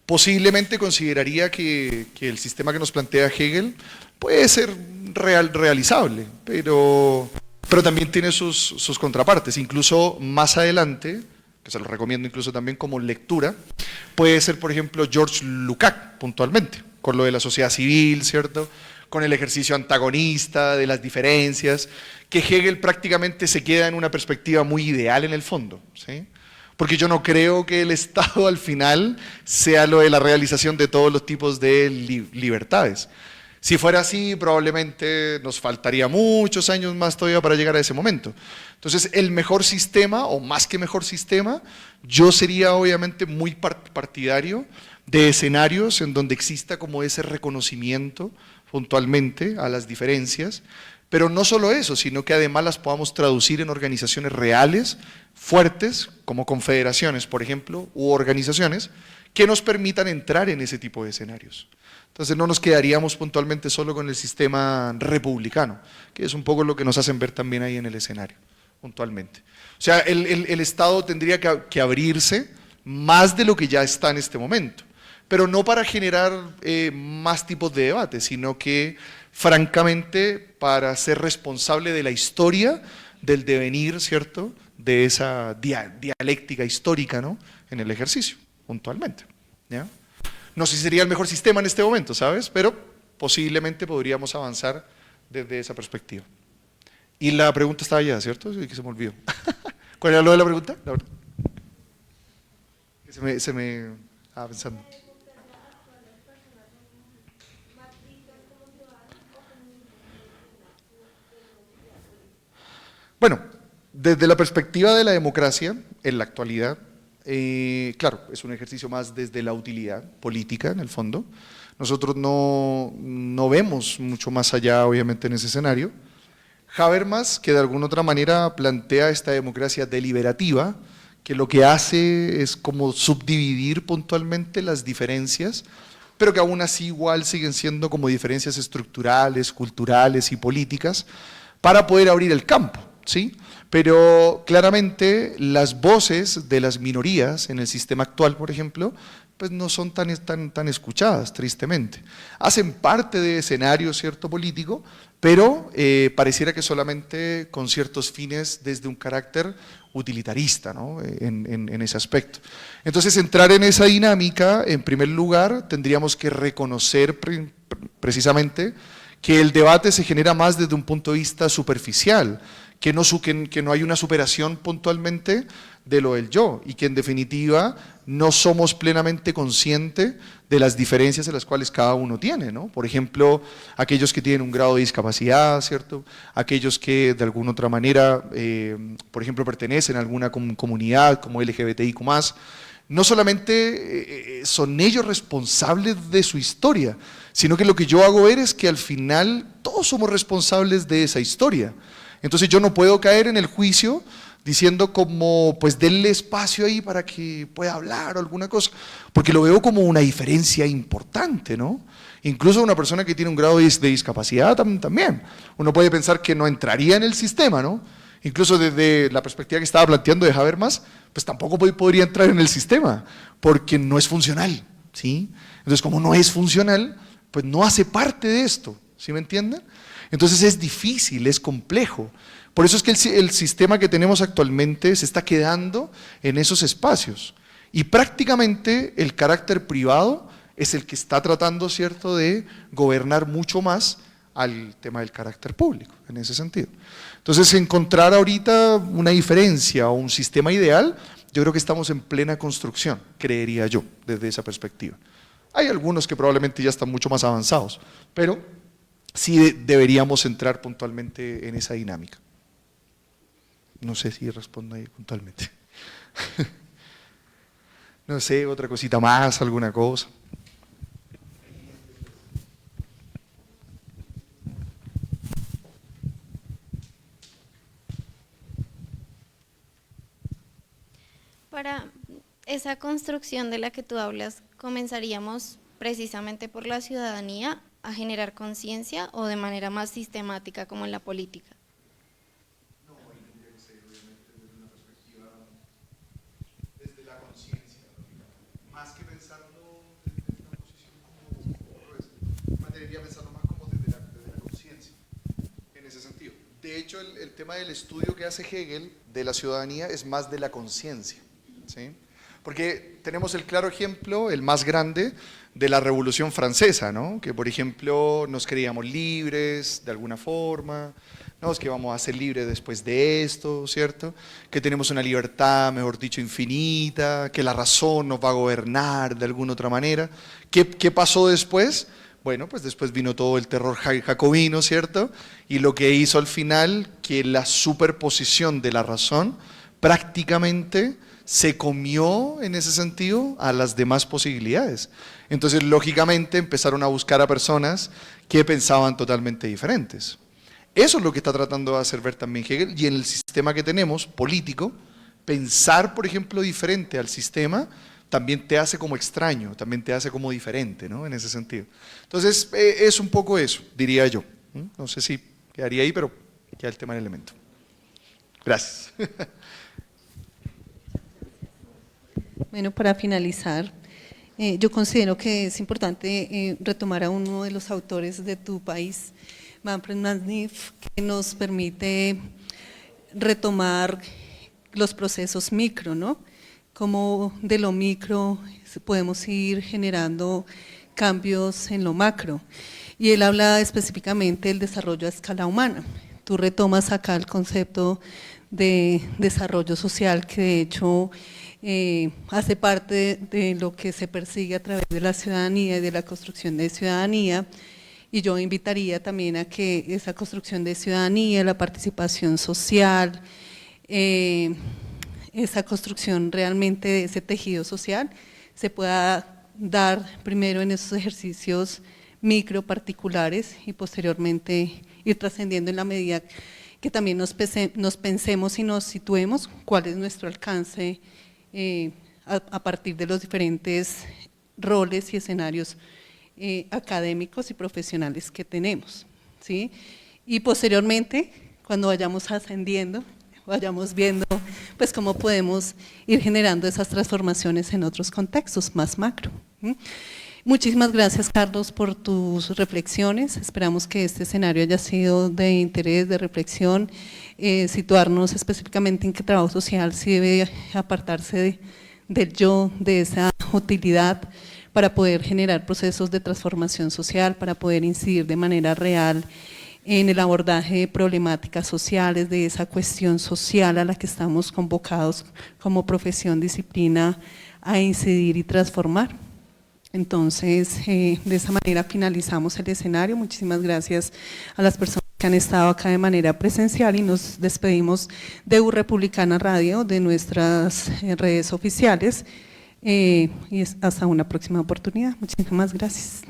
posiblemente consideraría que el sistema que nos plantea Hegel puede ser realizable, pero también tiene sus contrapartes. Incluso más adelante, que se lo recomiendo incluso también como lectura, puede ser, por ejemplo, Georges Lukács, puntualmente, con lo de la sociedad civil, ¿cierto?, con el ejercicio antagonista de las diferencias, que Hegel prácticamente se queda en una perspectiva muy ideal en el fondo, ¿sí? Porque yo no creo que el Estado al final sea lo de la realización de todos los tipos de libertades. Si fuera así, probablemente nos faltaría muchos años más todavía para llegar a ese momento. Entonces, el mejor sistema, o más que mejor sistema, yo sería obviamente muy partidario de escenarios en donde exista como ese reconocimiento puntualmente a las diferencias, pero no solo eso, sino que además las podamos traducir en organizaciones reales, fuertes, como confederaciones, por ejemplo, u organizaciones que nos permitan entrar en ese tipo de escenarios. Entonces no nos quedaríamos puntualmente solo con el sistema republicano, que es un poco lo que nos hacen ver también ahí en el escenario, puntualmente. O sea, el Estado tendría que abrirse más de lo que ya está en este momento, pero no para generar más tipos de debate, sino que francamente para ser responsable de la historia, del devenir, ¿cierto?, de esa dialéctica histórica, ¿no?, en el ejercicio, puntualmente, ¿ya? No sé si sería el mejor sistema en este momento, ¿sabes?, pero posiblemente podríamos avanzar desde esa perspectiva. Y la pregunta estaba allá, ¿cierto? Sí, que se me olvidó. ¿Cuál era lo de la pregunta? Se me estaba pensando. Bueno, desde la perspectiva de la democracia, en la actualidad, claro, es un ejercicio más desde la utilidad política, en el fondo. Nosotros no vemos mucho más allá, obviamente, en ese escenario. Habermas, que de alguna otra manera plantea esta democracia deliberativa, que lo que hace es como subdividir puntualmente las diferencias, pero que aún así igual siguen siendo como diferencias estructurales, culturales y políticas, para poder abrir el campo, ¿sí? Pero claramente las voces de las minorías en el sistema actual, por ejemplo, pues no son tan escuchadas, tristemente. Hacen parte de escenario, cierto, político, pero pareciera que solamente con ciertos fines desde un carácter utilitarista, ¿no? en ese aspecto. Entonces, entrar en esa dinámica, en primer lugar, tendríamos que reconocer precisamente que el debate se genera más desde un punto de vista superficial, que no hay una superación puntualmente de lo del yo, y que en definitiva no somos plenamente conscientes de las diferencias en las cuales cada uno tiene, ¿no? Por ejemplo, aquellos que tienen un grado de discapacidad, ¿cierto? Aquellos que de alguna otra manera, por ejemplo, pertenecen a alguna comunidad como LGBTIQ+, no solamente son ellos responsables de su historia, sino que lo que yo hago ver es que al final todos somos responsables de esa historia. Entonces yo no puedo caer en el juicio diciendo como, pues denle espacio ahí para que pueda hablar o alguna cosa, porque lo veo como una diferencia importante, ¿no? Incluso una persona que tiene un grado de discapacidad también, uno puede pensar que no entraría en el sistema, ¿no? Incluso desde la perspectiva que estaba planteando de Habermas, pues tampoco podría entrar en el sistema, porque no es funcional, ¿sí? Entonces, como no es funcional, pues no hace parte de esto, ¿sí me entienden? Entonces es difícil, es complejo. Por eso es que el sistema que tenemos actualmente se está quedando en esos espacios. Y prácticamente el carácter privado es el que está tratando, ¿cierto?, de gobernar mucho más al tema del carácter público, en ese sentido. Entonces, encontrar ahorita una diferencia o un sistema ideal, yo creo que estamos en plena construcción, creería yo, desde esa perspectiva. Hay algunos que probablemente ya están mucho más avanzados, pero sí deberíamos entrar puntualmente en esa dinámica. No sé si respondo ahí puntualmente. No sé, otra cosita más, alguna cosa. Para esa construcción de la que tú hablas, ¿comenzaríamos precisamente por la ciudadanía a generar conciencia o de manera más sistemática como en la política? No, y tendría que ser obviamente desde una perspectiva, desde la conciencia, más que pensarlo desde una posición como debería pensarlo más como desde la conciencia, en ese sentido. De hecho, el tema del estudio que hace Hegel de la ciudadanía es más de la conciencia, ¿sí? Porque tenemos el claro ejemplo, el más grande, de la Revolución Francesa, ¿no? Que por ejemplo nos creíamos libres de alguna forma, ¿no? Es que vamos a ser libres después de esto, ¿cierto? Que tenemos una libertad, mejor dicho, infinita, que la razón nos va a gobernar de alguna otra manera. ¿Qué pasó después? Bueno, pues después vino todo el terror jacobino, ¿cierto? Y lo que hizo al final, que la superposición de la razón prácticamente se comió en ese sentido a las demás posibilidades. Entonces, lógicamente, empezaron a buscar a personas que pensaban totalmente diferentes. Eso es lo que está tratando de hacer ver también Hegel, y en el sistema que tenemos, político, pensar, por ejemplo, diferente al sistema, también te hace como extraño, también te hace como diferente, ¿no? En ese sentido. Entonces, es un poco eso, diría yo. No sé si quedaría ahí, pero queda el tema del elemento. Gracias. Bueno, para finalizar, yo considero que es importante retomar a uno de los autores de tu país, Manfred Machnis, que nos permite retomar los procesos micro, ¿no? Cómo de lo micro podemos ir generando cambios en lo macro. Y él habla específicamente del desarrollo a escala humana. Tú retomas acá el concepto de desarrollo social, que de hecho hace parte de lo que se persigue a través de la ciudadanía y de la construcción de ciudadanía, y yo invitaría también a que esa construcción de ciudadanía, la participación social, esa construcción realmente de ese tejido social se pueda dar primero en esos ejercicios micro particulares y posteriormente ir trascendiendo en la medida que también nos pensemos y nos situemos cuál es nuestro alcance a partir de los diferentes roles y escenarios académicos y profesionales que tenemos, ¿sí? Y posteriormente, cuando vayamos ascendiendo, vayamos viendo pues cómo podemos ir generando esas transformaciones en otros contextos más macro. Muchísimas gracias, Carlos, por tus reflexiones. Esperamos que este escenario haya sido de interés, de reflexión, situarnos específicamente en qué trabajo social sí debe apartarse del yo, de esa utilidad, para poder generar procesos de transformación social, para poder incidir de manera real en el abordaje de problemáticas sociales, de esa cuestión social a la que estamos convocados como profesión, disciplina, a incidir y transformar. Entonces, de esa manera finalizamos el escenario. Muchísimas gracias a las personas que han estado acá de manera presencial y nos despedimos de U Republicana Radio, de nuestras redes oficiales, y hasta una próxima oportunidad. Muchísimas gracias.